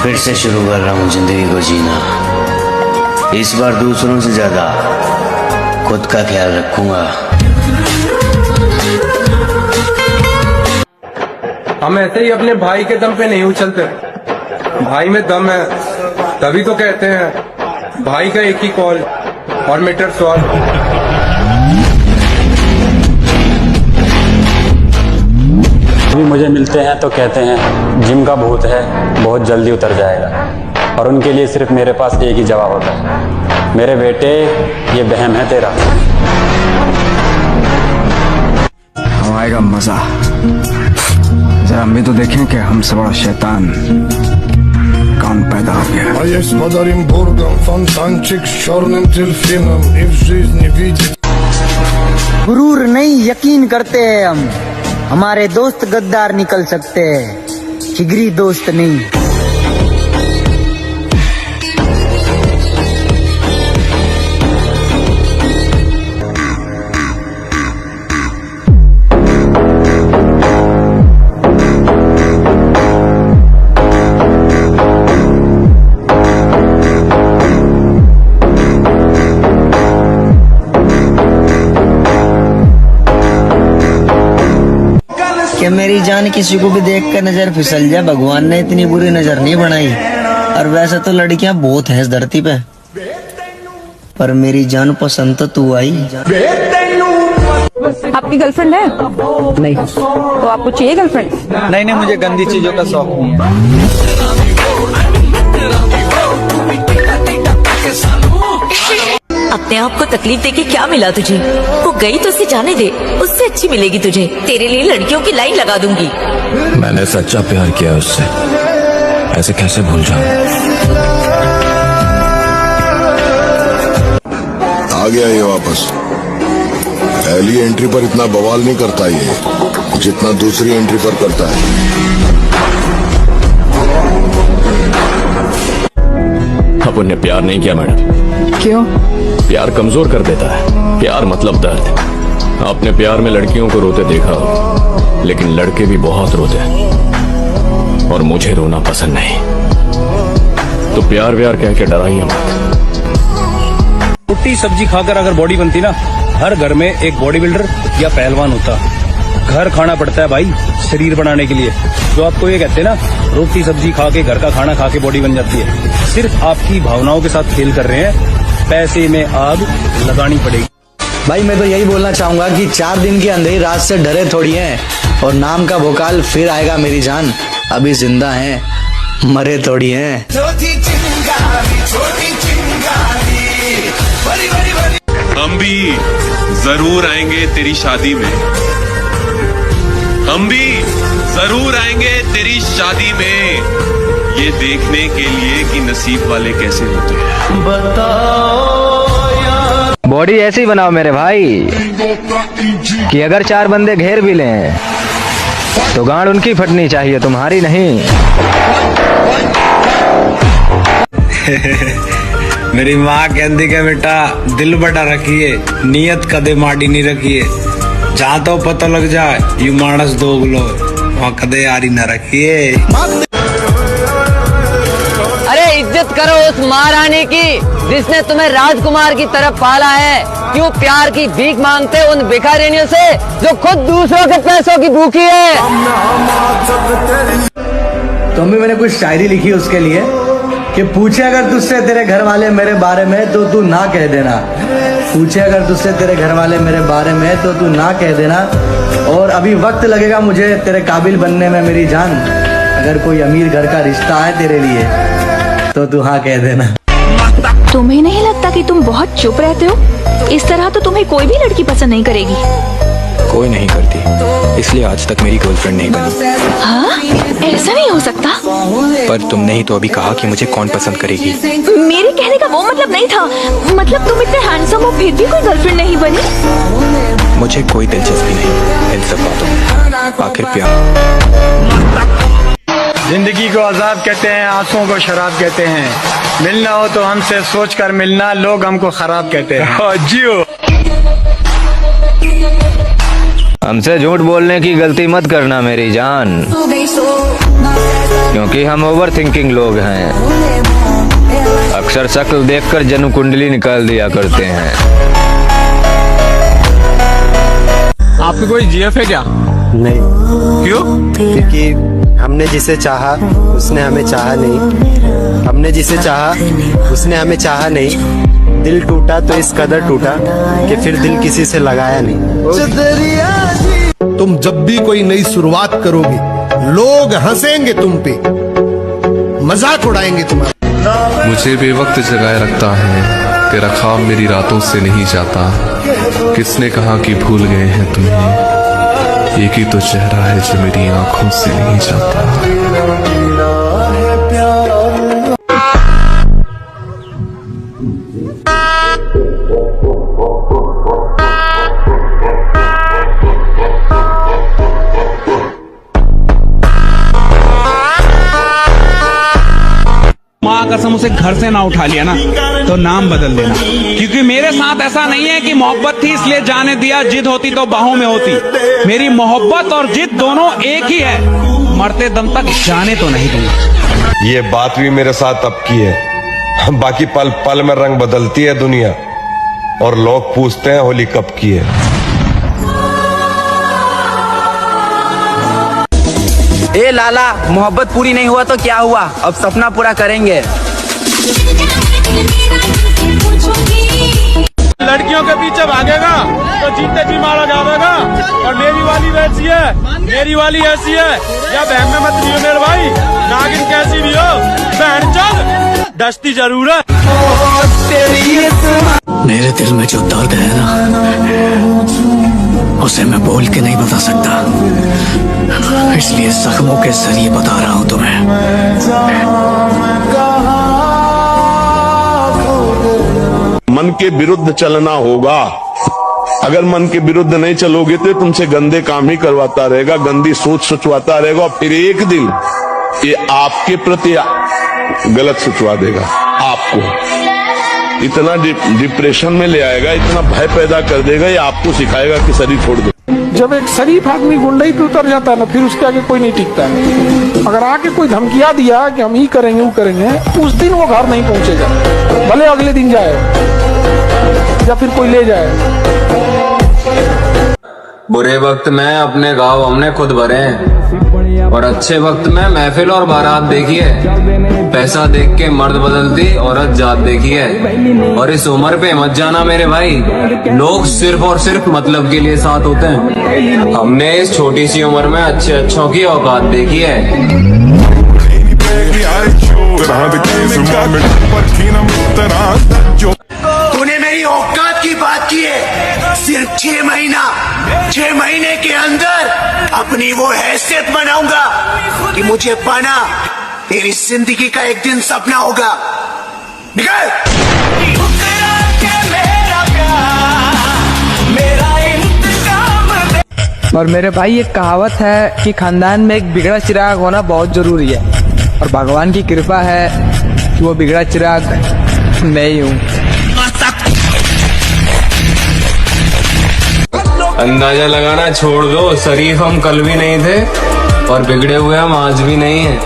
फिर से शुरू कर रहा हूँ जिंदगी को जीना। इस बार दूसरों से ज्यादा खुद का ख्याल रखूंगा। हम ऐसे ही अपने भाई के दम पे नहीं उछलते। भाई में दम है तभी तो कहते हैं भाई का एक ही कॉल और मीटर सॉल्व। भी मुझे मिलते हैं तो कहते हैं जिम का भूत है, बहुत जल्दी उतर जाएगा। और उनके लिए सिर्फ मेरे पास एक ही जवाब होता है, मेरे बेटे ये वहम है तेरा। आएगा मजा, जरा हम भी तो देखें कि हमसे बड़ा शैतान कौन पैदा हो गया। गुरूर नहीं यकीन करते हैं हम, हमारे दोस्त गद्दार निकल सकते हैं, जिगरी दोस्त नहीं। कि मेरी जान किसी को भी देख कर नजर फिसल जाए, भगवान ने इतनी बुरी नजर नहीं बनाई। और वैसे तो लड़कियां बहुत हैं इस धरती पे, पर मेरी जान पसंद तो तू आई। आपकी गर्लफ्रेंड है? नहीं। तो आपको चाहिए गर्लफ्रेंड? नहीं नहीं, मुझे गंदी चीजों का शौक नहीं है। अपने आप को तकलीफ देके क्या मिला तुझे? वो गई तो उसे जाने दे, उससे अच्छी मिलेगी तुझे। तेरे लिए लड़कियों की लाइन लगा दूंगी। मैंने सच्चा प्यार किया उससे, ऐसे कैसे भूल जाऊं? आ गया ये वापस। पहली एंट्री पर इतना बवाल नहीं करता ये जितना दूसरी एंट्री पर करता है। अपन ने प्यार नहीं किया मैडम। क्यों? प्यार कमजोर कर देता है। प्यार मतलब दर्द। आपने प्यार में लड़कियों को रोते देखा हो, लेकिन लड़के भी बहुत रोते हैं और मुझे रोना पसंद नहीं। तो प्यार व्यार कह के डराइए मत। रोटी सब्जी खाकर अगर बॉडी बनती ना, हर घर में एक बॉडी बिल्डर या पहलवान होता। घर खाना पड़ता है भाई शरीर बनाने के लिए। जो आपको ये कहते हैं ना, रोटी सब्जी खा के, घर का खाना खा के बॉडी बन जाती है, सिर्फ आपकी भावनाओं के साथ खेल कर रहे हैं। पैसे में आग लगानी पड़ेगी। भाई मैं तो यही बोलना चाहूंगा कि 4 दिन की अंधेरी रात से डरे थोड़ी हैं, और नाम का भोकाल फिर आएगा मेरी जान। अभी जिंदा हैं, मरे थोड़ी हैं। हम भी जरूर आएंगे तेरी शादी में, हम भी जरूर आएंगे तेरी शादी में, ये देखने के लिए कि नसीब वाले कैसे होते हैं। बॉडी ऐसी बनाओ मेरे भाई कि अगर 4 बंदे घेर भी लें तो गांड उनकी फटनी चाहिए, तुम्हारी नहीं। मेरी माँ कहती के बेटा दिल बटा रखिए, नियत कदे माड़ी नहीं रखिए। जहाँ तो पता लग जाए यू मानस दोगलो, वहाँ कदे यारी न रखिए। अरे इज्जत करो उस महारानी की जिसने तुम्हें राजकुमार की तरफ पाला है। क्यों प्यार की भीख मांगते उन भिखारियों से जो खुद दूसरों के पैसों की भूखी है। तो अम्मी मैंने कुछ शायरी लिखी उसके लिए कि पूछे अगर तुझसे तेरे घर वाले मेरे बारे में तो तू ना कह देना। पूछे अगर तुझसे तेरे घर वाले मेरे बारे में तो तू ना कह देना। और अभी वक्त लगेगा मुझे तेरे काबिल बनने में मेरी जान। अगर कोई अमीर घर का रिश्ता है तेरे लिए तो तू हाँ कह देना। तुम्हें नहीं लगता कि तुम बहुत चुप रहते हो? इस तरह तो तुम्हें कोई भी लड़की पसंद नहीं करेगी। कोई नहीं करती, इसलिए आज तक मेरी गर्लफ्रेंड नहीं बनी। हाँ? ऐसा नहीं हो सकता। पर तुमने ही तो अभी कहा कि मुझे कौन पसंद करेगी। मेरे कहने का वो मतलब नहीं था। मतलब तुम इतने हैंडसम हो फिर भी कोई गर्लफ्रेंड नहीं बनी? मुझे कोई दिलचस्पी नहीं इन सब बातों में। आखिर प्यार। जिंदगी को अजाब कहते हैं, आंसुओं को शराब कहते हैं। मिलना हो तो हमसे सोच कर मिलना, लोग हमको खराब कहते हैं। जियो। हमसे झूठ बोलने की गलती मत करना मेरी जान। क्योंकि हम ओवर थिंकिंग लोग हैं। अक्सर शक्ल देखकर जन्म कुंडली निकाल दिया करते हैं। आपकी कोई जीएफ है क्या? नहीं, क्यों? क्योंकि हमने जिसे चाहा उसने हमें चाहा नहीं, हमने जिसे चाहा उसने हमें चाहा नहीं। दिल टूटा तो इस कदर टूटा कि फिर दिल किसी से लगाया नहीं। तुम जब भी कोई नई शुरुआत करोगे, लोग हंसेंगे तुम पे, मजाक उड़ाएंगे तुम्हारा। मुझे बेवक्त जगाए रखता है, तेरा ख्वाब मेरी रातों से नहीं जाता। किसने कहा कि भूल गए हैं तुम्हें, एक ही तो चेहरा है जो मेरी आंखों से नहीं जाता। माँ कसम उसे घर से ना उठा लिया ना तो नाम बदल देना, क्योंकि मेरे साथ ऐसा नहीं है कि मोहब्बत थी इसलिए जाने दिया, जिद होती तो बाहों में होती। मेरी मोहब्बत और जिद दोनों एक ही है, मरते दम तक जाने तो नहीं दूंगा। ये बात भी मेरे साथ अब की है, बाकी पल पल में रंग बदलती है दुनिया, और लोग पूछते हैं होली कब की है। ए लाला, मोहब्बत पूरी नहीं हुआ तो क्या हुआ, अब सपना पूरा करेंगे। लड़कियों के पीछे भागेगा तो जीते जी मारा जाएगा। और मेरी वाली वैसी है, मेरी वाली ऐसी है, या बहन में मत लियो मेरे भाई, नागिन कैसी भी हो, बहन चल डस्ती जरूर है। मेरे दिल में जो दर्द है ना, उसे मैं बोल के नहीं बता सकता, इसलिए जख्मों के जरिए बता रहा हूँ तुम्हें। मन के विरुद्ध चलना होगा। अगर मन के विरुद्ध नहीं चलोगे तो तुमसे गंदे काम ही करवाता रहेगा, गंदी सोच सोचवाता रहेगा, और फिर एक दिन ये आपके प्रति गलत सोचवा देगा। आपको इतना डिप्रेशन में ले आएगा, इतना भय पैदा कर देगा, ये आपको सिखाएगा कि शरीर छोड़ दो। जब एक शरीफ आदमी गुंडई पे उतर जाता है ना, फिर उसके आगे कोई नहीं टिकता है। अगर आके कोई धमकिया दिया कि हम ही करेंगे वो करेंगे, उस दिन वो घर नहीं पहुंचेगा, भले अगले दिन जाए या फिर कोई ले जाए। बुरे वक्त में अपने गाँव हमने खुद भरे हैं, और अच्छे वक्त में महफिल और बारात देखी है। पैसा देख के मर्द बदलती औरत जात देखी है। और इस उम्र पे मत जाना मेरे भाई, लोग सिर्फ और सिर्फ मतलब के लिए साथ होते हैं। हमने इस छोटी सी उम्र में अच्छे अच्छों की औकात देखी है। तूने मेरी औकात की बात की है, सिर्फ 6 महीने के अंदर अपनी वो हैसियत बनाऊंगा कि मुझे पाना तेरी जिंदगी का एक दिन सपना होगा। निकल। और मेरे भाई, एक कहावत है कि खानदान में एक बिगड़ा चिराग होना बहुत जरूरी है, और भगवान की कृपा है कि वो बिगड़ा चिराग मैं ही हूँ। अंदाजा लगाना छोड़ दो, शरीफ हम कल भी नहीं थे और बिगड़े हुए हम आज भी नहीं हैं।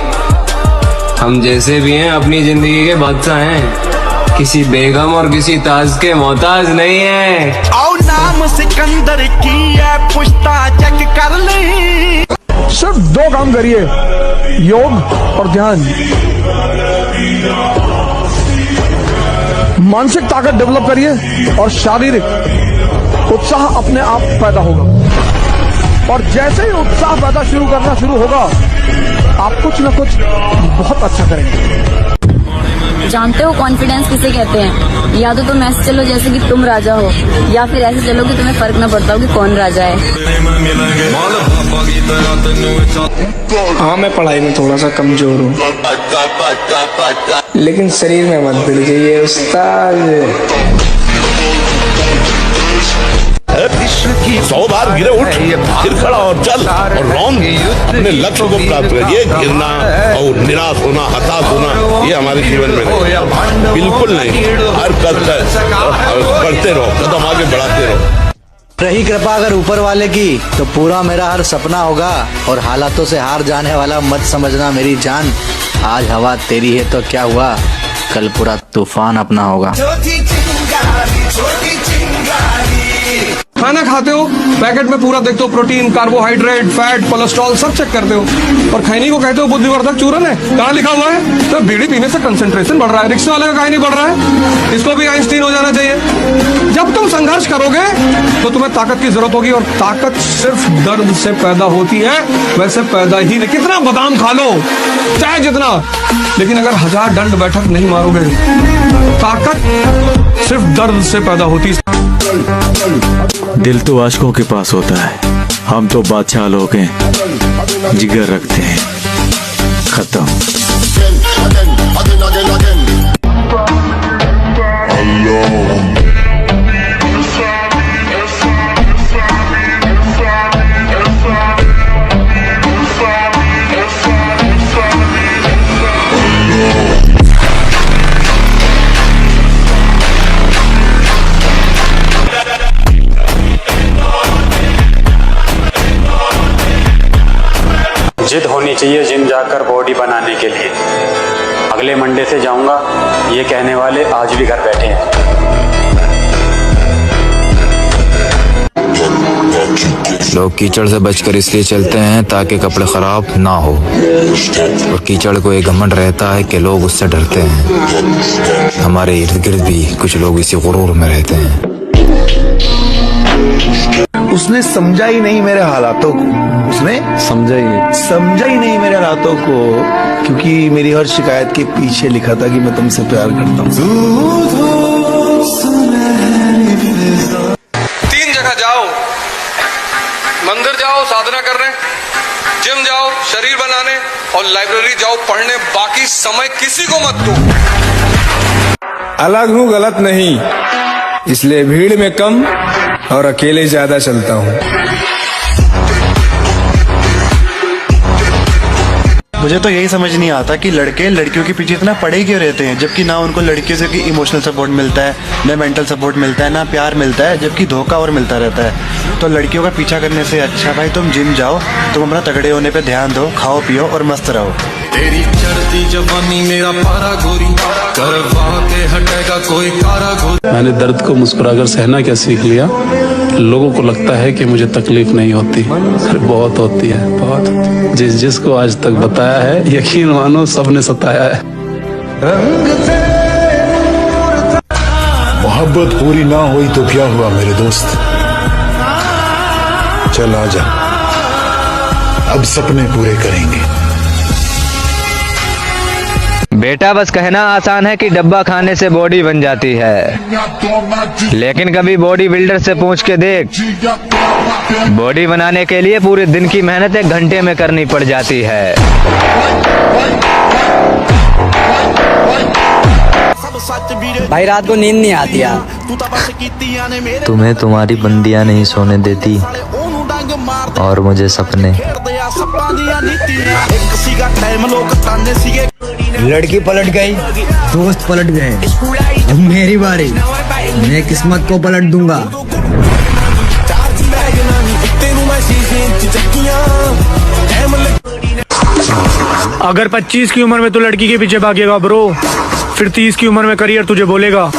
हम जैसे भी हैं अपनी जिंदगी के बादशाह हैं, किसी बेगम और किसी ताज के मोहताज नहीं हैं। आओ नाम सिकंदर की है, पुश्ता चेक कर ले। सिर्फ 2 काम करिए, योग और ध्यान। मानसिक ताकत डेवलप करिए और शारीरिक उत्साह अपने आप पैदा होगा। और जैसे ही उत्साह पैदा करना शुरू होगा, आप कुछ न कुछ बहुत अच्छा करेंगे। जानते हो कॉन्फिडेंस किसे कहते हैं? या तो तुम ऐसे चलो जैसे कि तुम राजा हो, या फिर ऐसे चलो कि तुम्हें फर्क न पड़ता हो कि कौन राजा है। हाँ, मैं पढ़ाई में थोड़ा सा कमजोर हूँ, लेकिन शरीर में मत भिड़ जाइए उस्ताद। 100 बार गिरे उठ, फिर खड़ा और चल, और रौंद अपने लक्ष्य को प्राप्त कर। ये गिरना और निराश होना, हताश होना, ये हमारे जीवन में नहीं, बिल्कुल नहीं। हर करते रहो, कदम आगे बढ़ाते रहो। रही कृपा अगर ऊपर वाले की तो पूरा मेरा हर सपना होगा। और हालातों से हार जाने वाला मत समझना मेरी जान। आज हवा तेरी है तो क्या हुआ, कल पूरा तूफान अपना होगा। खाना खाते हो, पैकेट में पूरा देखते हो प्रोटीन, कार्बोहाइड्रेट, फैट, कोलेस्ट्रॉल सब चेक करते हो, और खैनी को कहते हो बुद्धिवर्धक चूरन है। कहाँ लिखा हुआ है? तो बीड़ी पीने से कंसंट्रेशन बढ़ रहा है। रिक्शा वाले का कहीं नहीं बढ़ रहा है, इसको भी आइंस्टीन हो जाना चाहिए। जब तुम संघर्ष करोगे तो तुम्हें ताकत की जरूरत होगी, और ताकत सिर्फ दर्द से पैदा होती है, वैसे पैदा ही नहीं। कितना बादाम खा लो, चाहे जितना, लेकिन अगर 1000 दंड बैठक नहीं मारोगे, ताकत सिर्फ दर्द से पैदा होती है। दिल तो आशिकों के पास होता है, हम तो बादशाह लोग हैं, जिगर रखते हैं। खत्म। जिद होनी चाहिए जिम जाकर बॉडी बनाने के लिए। अगले मंडे से जाऊंगा, ये कहने वाले आज भी घर बैठे हैं। लोग कीचड़ से बचकर इसलिए चलते हैं ताकि कपड़े खराब ना हो, और कीचड़ को एक घमंड रहता है कि लोग उससे डरते हैं। हमारे इर्द गिर्द भी कुछ लोग इसी गुरूर में रहते हैं। उसने समझा ही नहीं मेरे हालातों को, उसने समझा ही नहीं मेरे हालातों को, क्योंकि मेरी हर शिकायत के पीछे लिखा था कि मैं तुमसे प्यार करता हूँ। 3 जगह जाओ, मंदिर जाओ साधना करने, जिम जाओ शरीर बनाने, और लाइब्रेरी जाओ पढ़ने। बाकी समय किसी को मत दो। अलग हूँ गलत नहीं, इसलिए भीड़ में कम और अकेले ज्यादा चलता हूँ। मुझे तो यही समझ नहीं आता कि लड़के लड़कियों के पीछे इतना पड़े क्यों रहते हैं, जबकि ना उनको लड़कियों से इमोशनल सपोर्ट मिलता है, ना मेंटल सपोर्ट मिलता है, ना प्यार मिलता है, जबकि धोखा और मिलता रहता है। तो लड़कियों का पीछा करने से अच्छा भाई तुम जिम जाओ, तुम अपना तगड़े होने पे ध्यान दो, खाओ पियो और मस्त रहो। तेरी चढ़ती जवानी मेरा पारा गोरी, करवा के हटेगा कोई कारा गोरी। मैंने दर्द को मुस्कुराकर सहना क्या सीख लिया। लोगों को लगता है कि मुझे तकलीफ नहीं होती, अरे बहुत होती है, बहुत। जिसको आज तक बताया है, यकीन मानो सबने सताया है। मोहब्बत पूरी ना हुई तो क्या हुआ मेरे दोस्त, चल आजा, अब सपने पूरे करेंगे। बेटा बस कहना आसान है कि डब्बा खाने से बॉडी बन जाती है, लेकिन कभी बॉडी बिल्डर से पूछ के देख, बॉडी बनाने के लिए पूरे दिन की मेहनत 1 घंटे में करनी पड़ जाती है। भाई रात को नींद नहीं आती यार। तुम्हें तुम्हारी बंदियां नहीं सोने देती, और मुझे सपने। लड़की पलट गई, दोस्त पलट गए, अब मेरी बारी, मैं किस्मत को पलट दूंगा। अगर 25 की उम्र में तू लड़की के पीछे भागेगा ब्रो, फिर 30 की उम्र में करियर तुझे बोलेगा।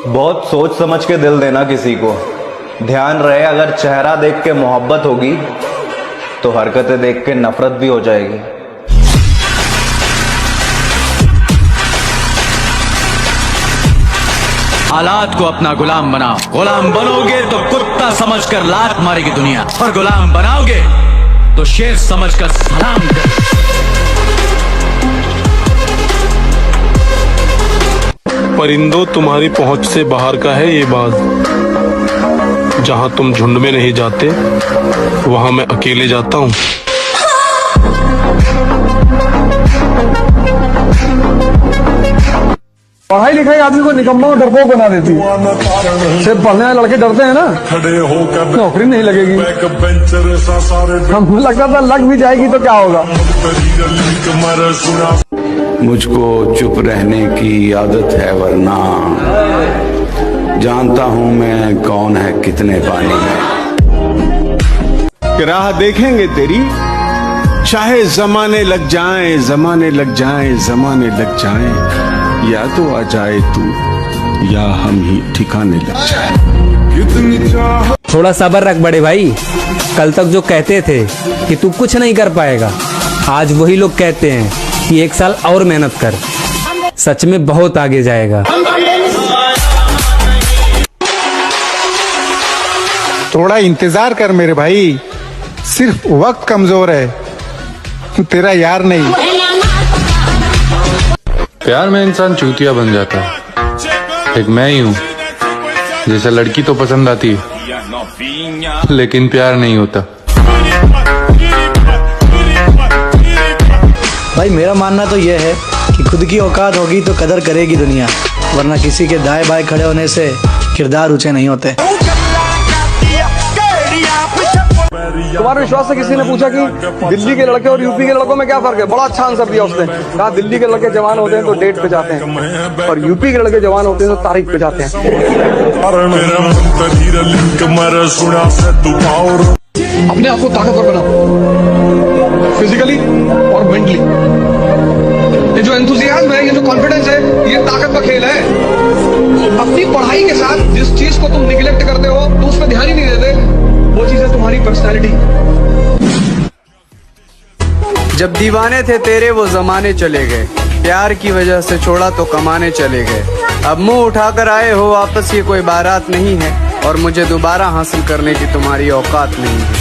बहुत सोच समझ के दिल देना किसी को। ध्यान रहे, अगर चेहरा देख के मोहब्बत होगी तो हरकतें देख के नफरत भी हो जाएगी। हालात को अपना गुलाम बनाओ। गुलाम बनोगे तो कुत्ता समझकर लात मारेगी दुनिया, और गुलाम बनाओगे तो शेर समझकर सलाम कर। परिंदों, तुम्हारी पहुंच से बाहर का है ये बात। जहां तुम झुंड में नहीं जाते, वहां मैं अकेले जाता हूं। पढ़ाई लिखाई आदमी को निकम्मा और डरपोक बना देती है। सिर्फ पढ़ने वाले लड़के डरते हैं ना, नौकरी नहीं लगेगी। हमको लगता था लग भी जाएगी तो क्या होगा। मुझको चुप रहने की आदत है, वरना जानता हूं मैं कौन है कितने पानी में। कि राह देखेंगे तेरी, चाहे जमाने लग जाएं, जमाने लग जाएं, जमाने लग जाएं, या तो आ जाए तू या हम ही ठिकाने लग जाए। थोड़ा सब्र रख बड़े भाई। कल तक जो कहते थे कि तू कुछ नहीं कर पाएगा, आज वही लोग कहते हैं कि 1 साल और मेहनत कर। सच में बहुत आगे जाएगा। थोड़ा इंतजार कर मेरे भाई, सिर्फ वक्त कमजोर है, तेरा यार नहीं। प्यार में इंसान चूतिया बन जाता है। एक मैं ही हूँ जैसे लड़की तो पसंद आती है लेकिन प्यार नहीं होता। भाई मेरा मानना तो यह है कि खुद की औकात होगी तो कदर करेगी दुनिया, वरना किसी के दाएं बाएं खड़े होने से किरदार ऊंचे नहीं होते। तुम्हारे विश्वास से किसी ने पूछा कि दिल्ली के लड़के और यूपी के लड़कों में क्या फर्क है, बड़ा अच्छा आंसर दिया उसने। कहा दिल्ली के लड़के जवान होते हैं तो डेट पे जाते हैं, और यूपी के लड़के जवान होते हैं तो तारीख पे जाते हैं। अपने आप को ताकतवर बनाओ, फिजिकली और मेंटली। ये जो एंथुसियाज्म है, ये जो कॉन्फिडेंस है, ये ताकत का खेल है। अपनी पढ़ाई के साथ जिस चीज को तुम निगलेक्ट करते हो, तो उस पर ध्यान ही नहीं देते, वो चीज है तुम्हारी पर्सनैलिटी। जब दीवाने थे तेरे वो जमाने चले गए, प्यार की वजह से छोड़ा तो कमाने चले गए। अब मुंह उठाकर आए हो वापस, ये कोई बारात नहीं है, और मुझे दोबारा हासिल करने की तुम्हारी औकात नहीं है।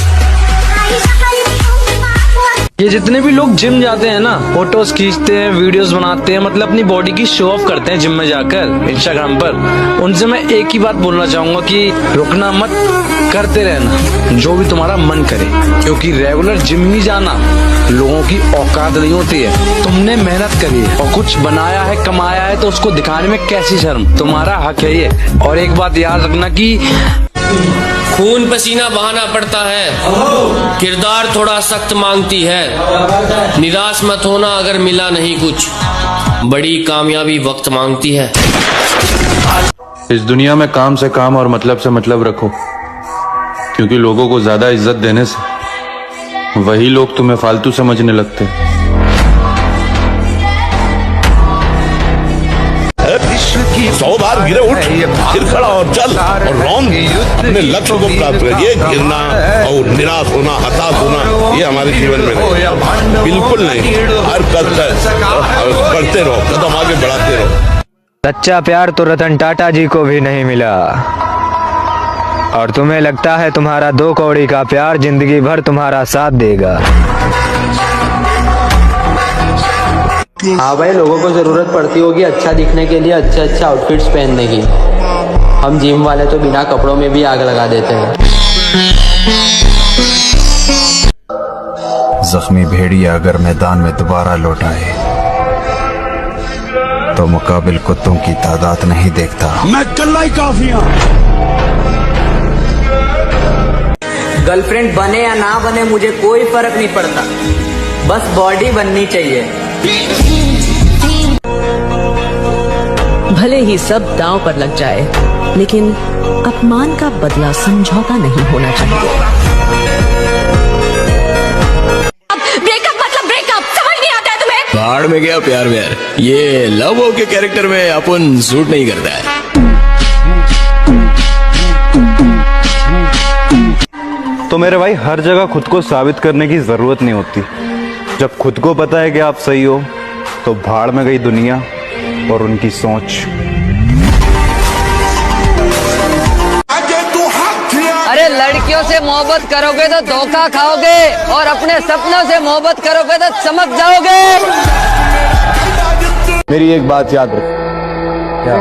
ये जितने भी लोग जिम जाते हैं ना, फोटोज खींचते हैं, वीडियोस बनाते हैं, मतलब अपनी बॉडी की शो ऑफ करते हैं जिम में जाकर इंस्टाग्राम पर, उनसे मैं एक ही बात बोलना चाहूंगा कि रुकना मत, करते रहना जो भी तुम्हारा मन करे, क्योंकि रेगुलर जिम ही जाना लोगों की औकात नहीं होती है। तुमने मेहनत करी है और कुछ बनाया है, कमाया है, तो उसको दिखाने में कैसी शर्म, तुम्हारा हक है ये। और एक बात याद रखना कि खून पसीना बहाना पड़ता है, किरदार थोड़ा सख्त मांगती है। निराश मत होना अगर मिला नहीं कुछ, बड़ी कामयाबी वक्त मांगती है। इस दुनिया में काम से काम और मतलब से मतलब रखो, क्योंकि लोगों को ज्यादा इज्जत देने से वही लोग तुम्हें फालतू समझने लगते हैं। 100 बार गिरे उठ, फिर खड़ा और चल, और रौन अपने लक्ष्य को प्राप्त कर। ये गिरना और निराश होना, हताश होना, ये हमारे जीवन में नहीं, बिल्कुल नहीं। हर करते रहो, कदम आगे बढ़ाते रहो। सच्चा प्यार तो रतन टाटा जी को भी नहीं मिला, और तुम्हें लगता है तुम्हारा 2 कौड़ी का प्यार जिंदगी भर तुम्हारा साथ देगा। हाँ भाई, लोगों को जरूरत पड़ती होगी अच्छा दिखने के लिए, अच्छे आउटफिट्स पहनने की। हम जिम वाले तो बिना कपड़ों में भी आग लगा देते हैं। जख्मी भेड़िया अगर मैदान में दोबारा लौट आए तो मुकाबिल कुत्तों की तादाद नहीं देखता। मैं कल्ला ही काफी हूं। गर्लफ्रेंड बने या ना बने मुझे कोई फर्क नहीं पड़ता, बस बॉडी बननी चाहिए। भले ही सब दांव पर लग जाए, लेकिन अपमान का बदला समझौता नहीं होना चाहिए। ब्रेकअप मतलब ब्रेकअप, समझ नहीं आता है तुम्हें? बाढ़ में गया प्यार में यार, ये लव के कैरेक्टर में अपन सूट नहीं करता है। तो मेरे भाई, हर जगह खुद को साबित करने की जरूरत नहीं होती। जब खुद को पता है कि आप सही हो, तो भाड़ में गई दुनिया और उनकी सोच। अरे लड़कियों से मोहब्बत करोगे तो धोखा खाओगे, और अपने सपनों से मोहब्बत करोगे तो चमक जाओगे। मेरी एक बात याद रख, क्या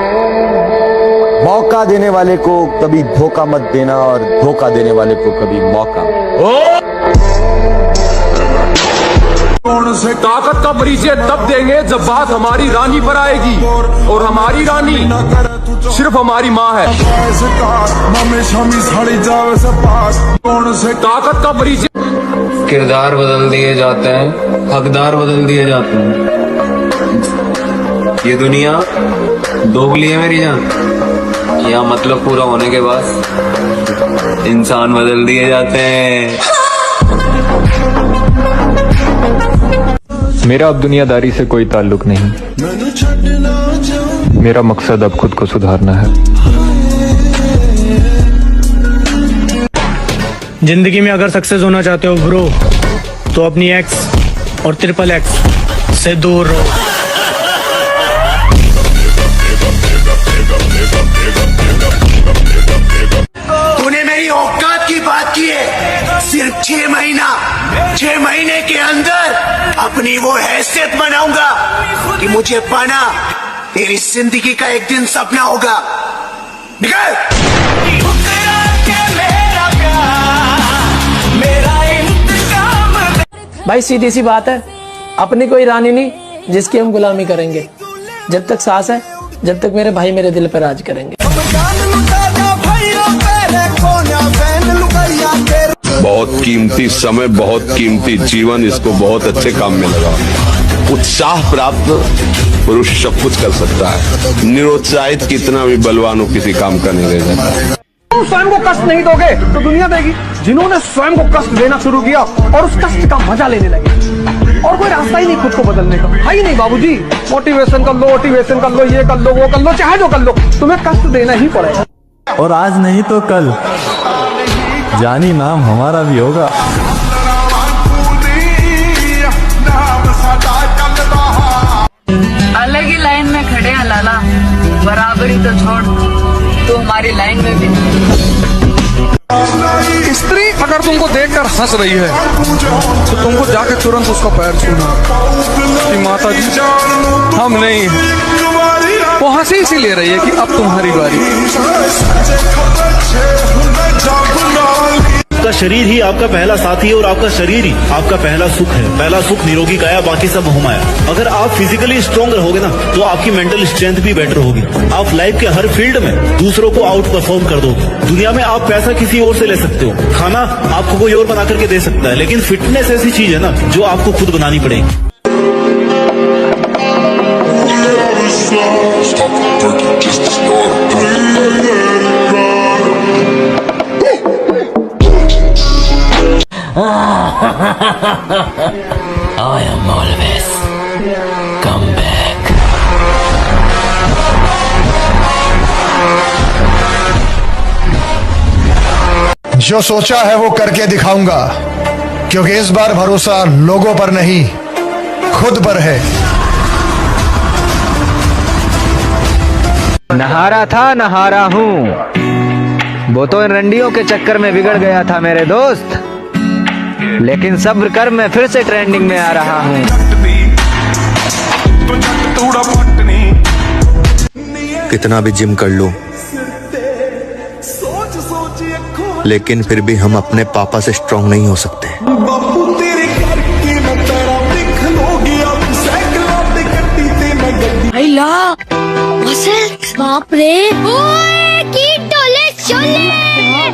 मौका देने वाले को कभी धोखा मत देना, और धोखा देने वाले को कभी मौका। से ताकत का परिचय तब देंगे जब बात हमारी रानी पर आएगी, और हमारी रानी सिर्फ हमारी माँ है। ताकत का परिचय। किरदार बदल दिए जाते हैं, हकदार बदल दिए जाते हैं। ये दुनिया दोगली है मेरी जान। यहाँ मतलब पूरा होने के बाद इंसान बदल दिए जाते हैं। मेरा अब दुनियादारी से कोई ताल्लुक नहीं। मेरा मकसद अब खुद को सुधारना है। जिंदगी में अगर सक्सेस होना चाहते हो ब्रो, तो अपनी एक्स और ट्रिपल एक्स से दूर रहो। तूने मेरी औकात की बात की है। सिर्फ 6 महीने के अंदर अपनी वो हैसियत बनाऊंगा कि मुझे पाना तेरी जिंदगी का एक दिन सपना होगा। निकल। भाई सीधी सी बात है, अपनी कोई रानी नहीं जिसकी हम गुलामी करेंगे। जब तक सांस है, जब तक मेरे भाई मेरे दिल पर राज करेंगे। बहुत कीमती समय, बहुत कीमती जीवन, इसको बहुत अच्छे काम में लगा। उत्साह प्राप्त पुरुष सब कुछ कर सकता है। निरुत्साहित कितना भी बलवान हो, किसी काम का नहीं रह जाता। तुम स्वयं को कष्ट नहीं दोगे तो दुनिया देगी। जिन्होंने स्वयं को कष्ट देना शुरू किया और उस कष्ट का मजा लेने लगे, और कोई रास्ता ही नहीं खुद को बदलने का, है ही नहीं बाबूजी। मोटिवेशन कर लो, मोटिवेशन कर लो, ये कर लो, वो कर लो, चाहे जो कर लो, तुम्हें कष्ट देना ही पड़ेगा। और आज नहीं तो कल जानी नाम हमारा भी होगा। अलग ही लाइन में खड़े हैं लाला, बराबरी तो छोड़, तो हमारी लाइन में भी स्त्री अगर तुमको देखकर हंस रही है तो तुमको जाके तुरंत उसका पैर छूना कि माता जी हम नहीं हैं। वो हंसी इसीलिए रही है कि अब तुम्हारी बारी। आपका शरीर ही आपका पहला साथी है और आपका शरीर ही आपका पहला सुख है। पहला सुख निरोगी काया, बाकी सब मोहमाया। अगर आप फिजिकली स्ट्रॉन्ग रहोगे ना तो आपकी मेंटल स्ट्रेंथ भी बेटर होगी। आप लाइफ के हर फील्ड में दूसरों को आउट परफॉर्म कर दोगे। दुनिया में आप पैसा किसी और से ले सकते हो, खाना आपको कोई और बना करके दे सकता है, लेकिन फिटनेस ऐसी चीज है ना जो आपको खुद बनानी पड़ेगी। I am always come back. जो सोचा है वो करके दिखाऊंगा, क्योंकि इस बार भरोसा लोगों पर नहीं खुद पर है। नहारा था नहारा हूँ, वो तो इन रंडियों के चक्कर में बिगड़ गया था मेरे दोस्त, लेकिन सब्र कर मैं फिर से ट्रेंडिंग में आ रहा हूँ। कितना भी जिम कर लो, लेकिन फिर भी हम अपने पापा से स्ट्रांग नहीं हो सकते। बाप रे, ओए की टोले शोले,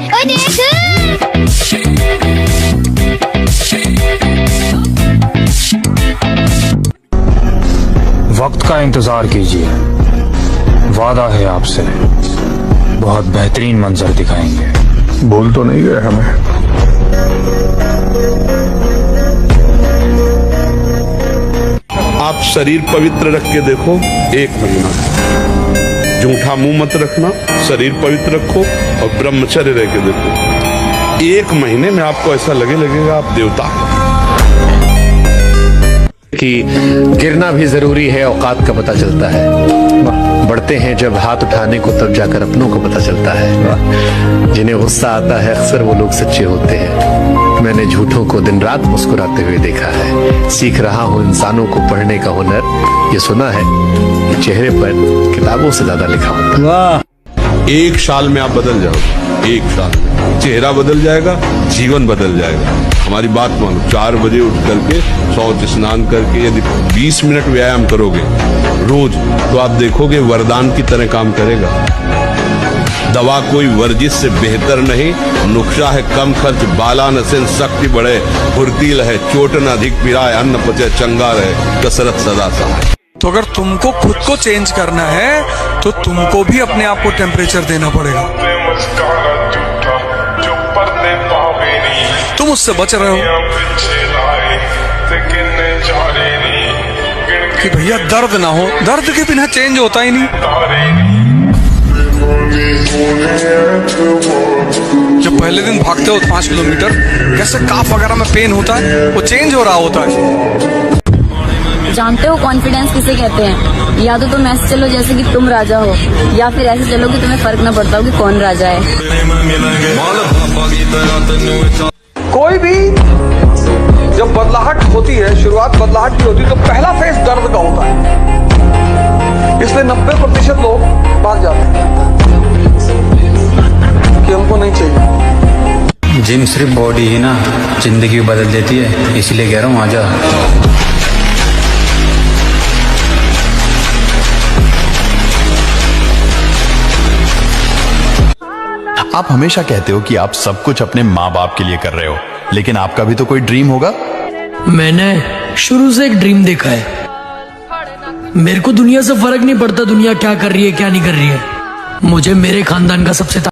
ओ देख। वक्त का इंतजार कीजिए, वादा है आपसे, बहुत बेहतरीन मंजर दिखाएंगे। भूल तो नहीं गए हमें? आप शरीर पवित्र रख के देखो, 1 महीना झूठा मुंह मत रखना, शरीर पवित्र रखो और ब्रह्मचर्य रह के देखो। 1 महीने में आपको ऐसा लगेगा आप देवता कि गिरना भी जरूरी है, औकात का पता चलता है। बढ़ते हैं जब हाथ उठाने को तब जाकर अपनों को पता चलता है। जिन्हें गुस्सा आता है अक्सर वो लोग सच्चे होते हैं। मैंने झूठों को दिन रात मुस्कुराते हुए देखा है। सीख रहा हूँ इंसानों को पढ़ने का हुनर। ये सुना है कि चेहरे पर किताबों से ज्यादा लिखा होता है। 1 साल में आप बदल जाओगे, 1 साल में चेहरा बदल जाएगा, जीवन बदल जाएगा। हमारी बात मानो, 4 बजे उठ करके शौच स्नान करके यदि 20 मिनट व्यायाम करोगे रोज, तो आप देखोगे वरदान की तरह काम करेगा। दवा कोई वर्जिश से बेहतर नहीं, नुस्खा है कम खर्च, बाला नसेन शक्ति बढ़े, फुर्तील है, चोट न अधिक पिराए, अन्न पचे चंगा रहे, कसरत सदा सहाय। तो अगर तुमको खुद को चेंज करना है तो तुमको भी अपने आप को टेम्परेचर देना पड़ेगा। तुम उससे बच रहे हो कि भैया दर्द ना हो, दर्द के बिना चेंज होता ही नहीं। जब पहले दिन भागते हो 5 किलोमीटर, कैसे काफ वगैरह में पेन होता है, वो चेंज हो रहा होता है। जानते हो कॉन्फिडेंस किसे कहते हैं? या तो तुम ऐसे चलो जैसे कि तुम राजा हो, या फिर ऐसे चलो कि तुम्हें फर्क न पड़ता हो कि कौन राजा है। कोई भी जब बदलाहट होती है, शुरुआत बदलाहट की होती है, तो पहला फेस दर्द का होता है। इसलिए 90% लोग भाग जाते हैं कि हमको नहीं चाहिए। जिम सिर्फ बॉडी ही ना जिंदगी बदल देती है, इसलिए कह रहा हूँ आजा। आप हमेशा कहते हो कि आप सब कुछ अपने माँ बाप के लिए कर रहे हो, लेकिन आपका भी तो कोई ड्रीम होगा। मैंने शुरू से एक ड्रीम देखा है। मेरे को दुनिया से फर्क नहीं पड़ता दुनिया क्या कर रही है क्या नहीं कर रही है। मुझे मेरे खानदान का सबसे